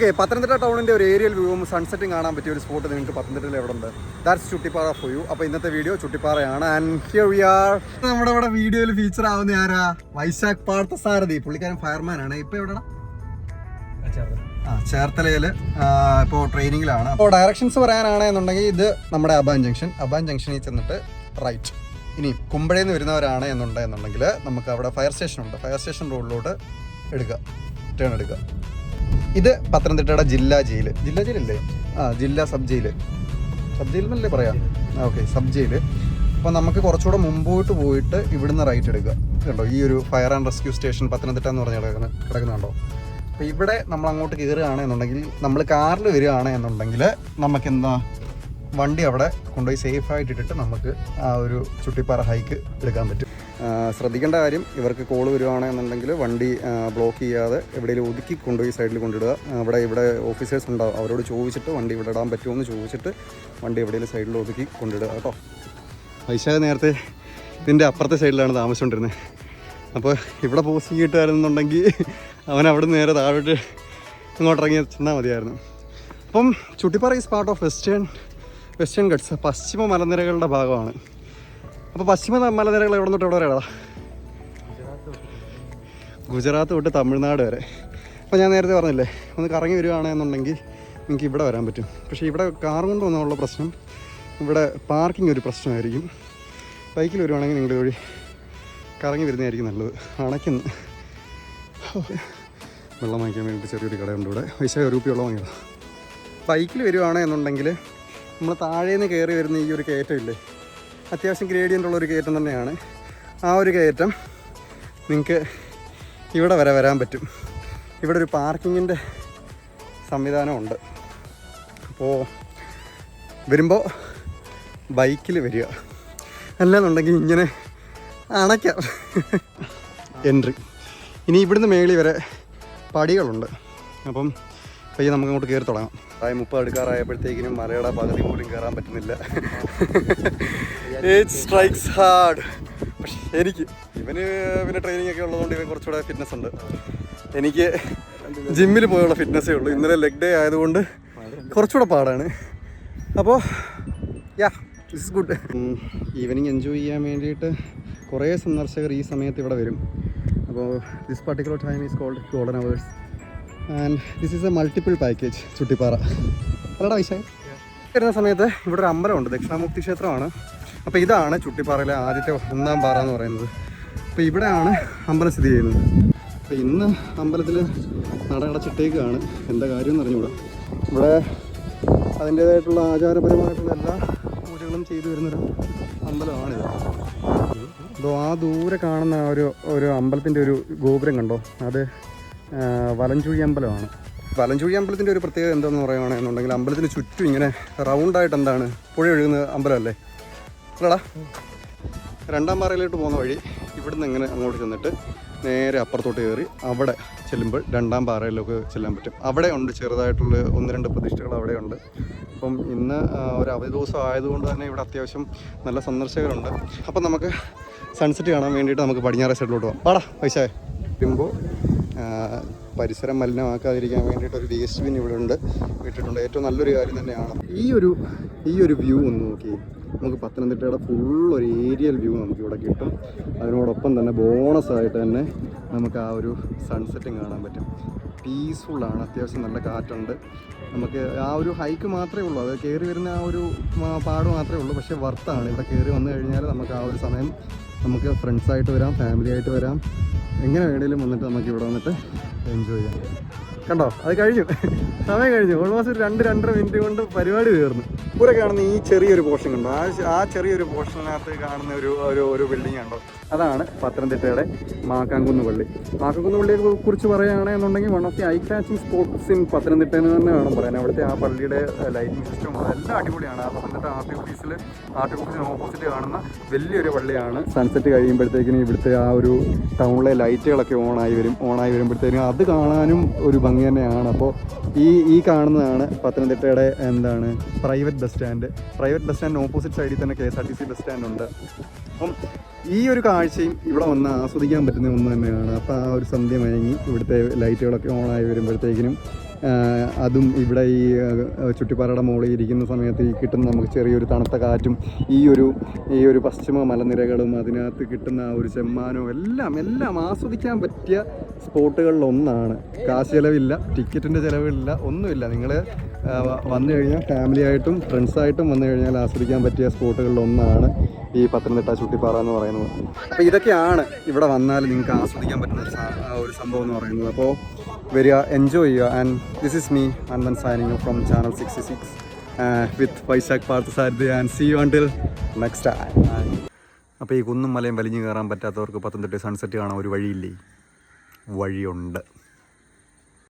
Okay, Pathanamthitta ടൗണിൻ്റെ ഒരു aerial വ്യൂവും സൺസെറ്റും കാണാൻ പറ്റിയ ഒരു സ്പോട്ട് നിങ്ങൾക്ക് പത്തനംതിട്ടയിൽ എവിടെ ഉണ്ട്? That's Chuttippara for you. അപ്പോൾ ഇന്നത്തെ വീഡിയോ ചുട്ടിപ്പാറയാണ്. And here we are. നമ്മുടെ ഇവിടെ വീഡിയോയിൽ ഫീച്ചർ ആവുന്ന ആരാ? വൈശാഖ് പാർത്ഥസാരഥി. പുള്ളിക്കാരൻ ഫയർമാൻ ആണ്. ഇപ്പോൾ എവിടെയാണ്? ചേർത്തലയിൽ ഇപ്പോൾ ട്രെയിനിങ്ങിലാണ്. അപ്പോൾ ഡയറക്ഷൻസ് പറയാനാണെന്നുണ്ടെങ്കിൽ ഇത് നമ്മുടെ അബാൻ ജംഗ്ഷനിൽ ചെന്നിട്ട് റൈറ്റ്. ഇനി കുമ്പഴയിൽ നിന്ന് വരുന്നവരാണ് എന്നുണ്ടെങ്കിൽ നമുക്ക് അവിടെ ഫയർ സ്റ്റേഷൻ ഉണ്ട്. ഫയർ സ്റ്റേഷൻ റോഡിലോട്ട് ടേൺ എടുക്കുക. ഇത് പത്തനംതിട്ടയുടെ ജില്ലാ ജയിലല്ലേ? ജില്ലാ സബ് ജയിൽ എന്നല്ലേ പറയാം. Okay, sub jail. അപ്പോൾ നമുക്ക് കുറച്ചുകൂടെ മുമ്പോട്ട് പോയിട്ട് ഇവിടുന്ന് റൈറ്റ് എടുക്കുക. കണ്ടോ, ഈ ഒരു fire and rescue station Pathanamthitta എന്ന് പറഞ്ഞ് കിടക്കുന്നുണ്ടോ? അപ്പോൾ ഇവിടെ നമ്മൾ അങ്ങോട്ട് കയറുകയാണെന്നുണ്ടെങ്കിൽ, നമ്മൾ കാറിൽ വരികയാണെന്നുണ്ടെങ്കിൽ നമുക്ക് എന്താ വണ്ടി അവിടെ കൊണ്ടുപോയി സേഫായിട്ട് ഇട്ടിട്ട് നമുക്ക് ആ ഒരു ചുട്ടിപ്പാറ ഹൈക്ക് എടുക്കാൻ പറ്റും. ശ്രദ്ധിക്കേണ്ട കാര്യം, ഇവർക്ക് കോൾ വരുവാണെന്നുണ്ടെങ്കിൽ വണ്ടി ബ്ലോക്ക് ചെയ്യാതെ എവിടെയെങ്കിലും ഒതുക്കി കൊണ്ടുപോയി സൈഡിൽ കൊണ്ടിടുക. ഇവിടെ ഓഫീസേഴ്സ് ഉണ്ടാവും, അവരോട് ചോദിച്ചിട്ട് വണ്ടി ഇവിടെ ഇടാൻ പറ്റുമോ എന്ന് ചോദിച്ചിട്ട് വണ്ടി എവിടെയെങ്കിലും സൈഡിൽ ഒതുക്കി കൊണ്ടിടുക കേട്ടോ. വൈശാഖ് നേരത്തെ ഇതിൻ്റെ അപ്പുറത്തെ സൈഡിലാണ് താമസിച്ചുകൊണ്ടിരുന്നത്. അപ്പോൾ ഇവിടെ പോസ്റ്റിംഗ് കിട്ടുമായിരുന്നുണ്ടെങ്കിൽ അവൻ അവിടെ നിന്ന് നേരെ താഴോട്ട് ഇങ്ങോട്ടിറങ്ങി ചെന്നാൽ മതിയായിരുന്നു. അപ്പം Chuttippara is part of western guts, പശ്ചിമ മലനിരകളുടെ ഭാഗമാണ്. അപ്പോൾ പശ്ചിമ മലനിരകൾ എവിടെ തൊട്ട് എവിടെ വരെയാ? ഗുജറാത്ത് തൊട്ട് തമിഴ്നാട് വരെ. അപ്പോൾ ഞാൻ നേരത്തെ പറഞ്ഞില്ലേ, ഒന്ന് കറങ്ങി വരികയാണെന്നുണ്ടെങ്കിൽ നിങ്ങൾക്ക് ഇവിടെ വരാൻ പറ്റും. പക്ഷേ ഇവിടെ കാർ കൊണ്ട് വന്നുള്ള പ്രശ്നം, ഇവിടെ പാർക്കിംഗ് ഒരു പ്രശ്നമായിരിക്കും. ബൈക്കിൽ വരുവാണെങ്കിൽ നിങ്ങളുടെ വഴി കറങ്ങി വരുന്നതായിരിക്കും നല്ലത്. അണയ്ക്കുന്നു. വെള്ളം വാങ്ങിക്കാൻ വേണ്ടിയിട്ട് ചെറിയൊരു കടയുണ്ട് ഇവിടെ. വൈശാഖ രൂപ വെള്ളം വാങ്ങിയതാണ്. ബൈക്കിൽ വരുവാണെന്നുണ്ടെങ്കിൽ നമ്മൾ താഴേന്ന് കയറി വരുന്ന ഈ ഒരു കയറ്റമില്ലേ, അത്യാവശ്യം ഗ്രേഡിയൻ്റ് ഉള്ളൊരു കയറ്റം തന്നെയാണ്. ആ ഒരു കയറ്റം നിങ്ങൾക്ക് ഇവിടെ വരെ വരാൻ പറ്റും. ഇവിടെ ഒരു പാർക്കിങ്ങിൻ്റെ സംവിധാനമുണ്ട്. അപ്പോൾ വരുമ്പോൾ ബൈക്കിൽ വരിക, അല്ലാന്നുണ്ടെങ്കിൽ ഇങ്ങനെ അണയ്ക്കാം. എൻട്രി. ഇനി ഇവിടുന്ന് മേളിൽ വരെ പടികളുണ്ട്. അപ്പം പയ്യെ നമുക്ക് അങ്ങോട്ട് കയറി തുടങ്ങാം. 30 അടുക്കാറായപ്പോഴത്തേക്കിനും മലയുടെ പകുതി പോലും കയറാൻ പറ്റുന്നില്ല. It strikes hard. പക്ഷേ എനിക്ക് ഇവന് പിന്നെ ട്രെയിനിങ് ഒക്കെ ഉള്ളതുകൊണ്ട് ഇവൻ കുറച്ചുകൂടെ ഫിറ്റ്നസ് ഉണ്ട്. എനിക്ക് ജിമ്മിൽ പോയുള്ള ഫിറ്റ്നസ്സേ ഉള്ളൂ. ഇന്നലെ ലെഗ് ഡേ ആയതുകൊണ്ട് കുറച്ചുകൂടെ പാടാണ്. അപ്പോൾ this is good. Evening enjoy ചെയ്യാൻ വേണ്ടിയിട്ട് കുറേ സന്ദർശകർ ഈ സമയത്ത് ഇവിടെ വരും. അപ്പോൾ this particular time is called golden hours and this is a multiple package Chuttippara. അല്ലടാ വിശാഖ്? വരുന്ന സമയത്ത് ഇവിടെ ഒരു അമ്പലമുണ്ട്, ദക്ഷിണാമൂർത്തി ക്ഷേത്രമാണ്. അപ്പോൾ ഇതാണ് ചുട്ടിപ്പാറയിലെ ആദ്യത്തെ 1ാം പാറ എന്ന് പറയുന്നത്. അപ്പോൾ ഇവിടെയാണ് അമ്പലം സ്ഥിതി ചെയ്യുന്നത്. അപ്പോൾ ഇന്ന് അമ്പലത്തിൽ നട അടച്ചിട്ടേക്കാണ്. എന്താ കാര്യം എന്ന് അറിഞ്ഞുകൂടാ. ഇവിടെ അതിൻ്റേതായിട്ടുള്ള ആചാരപരമായിട്ടുള്ള എല്ലാ പൂജകളും ചെയ്തു വരുന്നൊരു അമ്പലമാണിത്. അപ്പോൾ ആ ദൂരെ കാണുന്ന ഒരു അമ്പലത്തിൻ്റെ ഒരു ഗോപുരം കണ്ടോ, അത് വലഞ്ചുഴി അമ്പലമാണ്. വലഞ്ചുഴി അമ്പലത്തിൻ്റെ ഒരു പ്രത്യേകത എന്താണെന്ന് പറയുകയാണെന്നുണ്ടെങ്കിൽ, അമ്പലത്തിന് ചുറ്റും ഇങ്ങനെ റൗണ്ടായിട്ട് എന്താണ് പുഴ ഒഴുകുന്ന അമ്പലമല്ലേ അല്ലടാ? 2ാം പാറയിലോട്ട് പോകുന്ന വഴി ഇവിടുന്ന് ഇങ്ങനെ അങ്ങോട്ട് ചെന്നിട്ട് നേരെ അപ്പുറത്തോട്ട് കയറി അവിടെ ചെല്ലുമ്പോൾ 2ാം പാറയിലൊക്കെ ചെല്ലാൻ പറ്റും. അവിടെ ഉണ്ട് ചെറുതായിട്ടുള്ള 1-2 പ്രതിഷ്ഠകൾ അവിടെയുണ്ട്. അപ്പം ഇന്ന് ഒരു അവധി ദിവസം ആയതുകൊണ്ട് തന്നെ ഇവിടെ അത്യാവശ്യം നല്ല സന്ദർശകരുണ്ട്. അപ്പം നമുക്ക് സൺസെറ്റ് കാണാൻ വേണ്ടിയിട്ട് നമുക്ക് പടിഞ്ഞാറേ സൈഡിലോട്ട് പോകാം. പാടാ വൈശാഖ്. വരുമ്പോൾ പരിസരം മലിനമാക്കാതിരിക്കാൻ വേണ്ടിയിട്ട് ഒരു വേസ്റ്റ് ബിൻ ഇവിടെ ഇട്ടിട്ടുണ്ട്. ഏറ്റവും നല്ലൊരു കാര്യം തന്നെയാണ്. ഈ ഒരു വ്യൂ ഒന്ന് നോക്കി, നമുക്ക് പത്തനംതിട്ടയുടെ ഫുള്ളൊരു ഏരിയൽ വ്യൂ നമുക്ക് ഇവിടെ കിട്ടും. അതിനോടൊപ്പം തന്നെ ബോണസായിട്ട് തന്നെ നമുക്ക് ആ ഒരു സൺസെറ്റും കാണാൻ പറ്റും. പീസ്ഫുള്ളാണ്, അത്യാവശ്യം നല്ല കാറ്റുണ്ട്. നമുക്ക് ആ ഒരു ഹൈക്ക് മാത്രമേ ഉള്ളൂ, അത് കയറി വരുന്ന ആ ഒരു പാട് മാത്രമേ ഉള്ളൂ. പക്ഷേ വർത്താണ്. ഇവിടെ കയറി വന്നു കഴിഞ്ഞാൽ നമുക്ക് ആ ഒരു സമയം നമുക്ക് ഫ്രണ്ട്സായിട്ട് വരാം, ഫാമിലി ആയിട്ട് വരാം, എങ്ങനെ വേണേലും വന്നിട്ട് നമുക്ക് ഇവിടെ വന്നിട്ട് എൻജോയ് ചെയ്യാം. കണ്ടോ, അത് കഴിഞ്ഞു, സമയം കഴിഞ്ഞു. ഓൾമോസ്റ്റ് 2-2.5 മിനിറ്റ് കൊണ്ട് പരിപാടി തീർന്നു. ഇവിടെ കാണുന്ന ഈ ചെറിയൊരു പോർഷൻ കണ്ടോ, ആ ചെറിയൊരു പോർഷനകത്ത് കാണുന്ന ഒരു ബിൽഡിംഗ് കണ്ടോ, അതാണ് പത്തനംതിട്ടയുടെ മാക്കാംകുന്ന് പള്ളി. മാക്കാംകുന്ന് പള്ളിയെ കുറിച്ച് പറയുകയാണെന്നുണ്ടെങ്കിൽ one of the eye catching spots in Pathanamthitta എന്ന് തന്നെ വേണം പറയാൻ. അവിടുത്തെ ആ പള്ളിയുടെ ലൈറ്റിംഗ് സിസ്റ്റം എല്ലാം അടിപൊളിയാണ്. ആ പത്തനംതിട്ട ആർട്ടിഫിസിന് ഓപ്പോസിറ്റ് കാണുന്ന വലിയൊരു പള്ളിയാണ്. സൺസെറ്റ് കഴിയുമ്പോഴത്തേക്കിനും ഇവിടുത്തെ ആ ഒരു ടൗണിലെ ലൈറ്റുകളൊക്കെ ഓണായി വരുമ്പോഴത്തേക്കും അത് കാണാനും ഒരു ഭംഗി തന്നെയാണ്. അപ്പോൾ ഈ കാണുന്നതാണ് പത്തനംതിട്ടയുടെ പ്രൈവറ്റ് ബസ് സ്റ്റാൻഡിന് ഓപ്പോസിറ്റ് സൈഡിൽ തന്നെ KSRTC ബസ് സ്റ്റാൻഡ് ഉണ്ട്. അപ്പം ഈ ഒരു കാഴ്ചയും ഇവിടെ വന്ന് ആസ്വദിക്കാൻ പറ്റുന്ന ഒന്ന് തന്നെയാണ്. അപ്പോൾ ആ ഒരു സന്ധ്യ മയങ്ങി ഇവിടുത്തെ ലൈറ്റുകളൊക്കെ ഓണായി വരുമ്പോഴത്തേക്കിനും അതും ഇവിടെ ഈ ചുട്ടിപ്പാറയുടെ മുകളിൽ ഇരിക്കുന്ന സമയത്ത് ഈ കിട്ടുന്ന നമുക്ക് ചെറിയൊരു തണുത്ത കാറ്റും ഈ ഒരു പശ്ചിമ മലനിരകളും അതിനകത്ത് കിട്ടുന്ന ആ ഒരു ചെമ്മാനവും എല്ലാം ആസ്വദിക്കാൻ പറ്റിയ സ്പോട്ടുകളിലൊന്നാണ്. കാശ് ചിലവില്ല, ടിക്കറ്റിൻ്റെ ചിലവില്ല, ഒന്നുമില്ല. നിങ്ങൾ വന്നു കഴിഞ്ഞാൽ ഫാമിലി ആയിട്ടും ഫ്രണ്ട്സായിട്ടും വന്നു കഴിഞ്ഞാൽ ആസ്വദിക്കാൻ പറ്റിയ സ്പോട്ടുകളിലൊന്നാണ് ഈ പത്തനംതിട്ട ചുട്ടിപ്പാറ എന്ന് പറയുന്നത്. അപ്പോൾ ഇതൊക്കെയാണ് ഇവിടെ വന്നാൽ നിങ്ങൾക്ക് ആസ്വദിക്കാൻ പറ്റുന്ന ഒരു സംഭവം എന്ന് പറയുന്നത്. അപ്പോൾ വരിക, എൻജോയ് ചെയ്യുക. And this is me Anvan signing from channel 66 with Vaishakh Parthasarathy and see you until next time. അപ്പോൾ ഈ കുന്നും മലയും വലിഞ്ഞു കയറാൻ പറ്റാത്തവർക്ക് പത്തനംതിട്ട സൺസെറ്റ് കാണാൻ ഒരു വഴിയില്ലേ? വഴിയുണ്ട്.